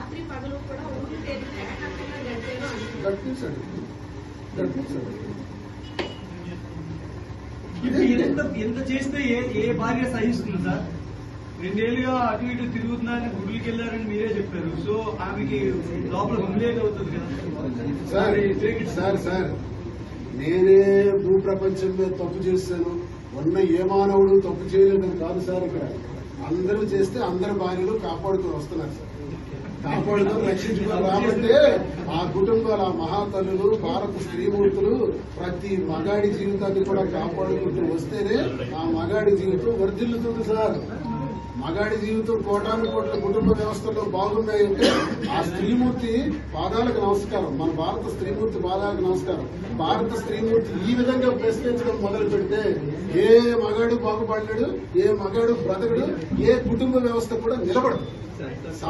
రాత్రి పగలు కూడా ఊరి తేదీ ఏకాంతంగా గడిపేలో ఎంత చేస్తే ఏ భార్య సహిస్తుంది సార్? 2 ఏళ్లుగా అటు ఇటు తిరుగుతున్నారని గుడికి వెళ్ళారని మీరే చెప్పారు. సో ఆమెకి లోపల హుమిలేట్ అవుతుంది కదా సార్. నేనే భూ ప్రపంచం మీద తప్పు చేస్తాను, ఉన్న ఏ మానవుడు తప్పు చేయలేదని కాదు సార్. ఇక్కడ అందరూ చేస్తే అందరి భార్యలు కాపాడుతూ వస్తున్నారు సార్. కాపాడుతూ రక్షించుకోవాలి కాబట్టి ఆ కుటుంబాల మహాతల్లులు, భారత స్త్రీమూర్తులు ప్రతి మగాడి జీవితాన్ని కూడా కాపాడుకుంటూ వస్తేనే ఆ మగాడి జీవితం వర్ధిల్లుతుంది సార్. మగాడి జీవితం కోటాను కోట్ల కుటుంబ వ్యవస్థలో బాగున్నాయంటే ఆ స్త్రీమూర్తి పాదాలకు నమస్కారం. మన భారత స్త్రీమూర్తి పాదాలకు నమస్కారం. భారత స్త్రీమూర్తి ఈ విధంగా ప్రశ్నించడం మొదలు పెడితే ఏ మగాడు బాగుపడలేడు, ఏ మగాడు బ్రతకడు, ఏ కుటుంబ వ్యవస్థ కూడా నిలబడదు.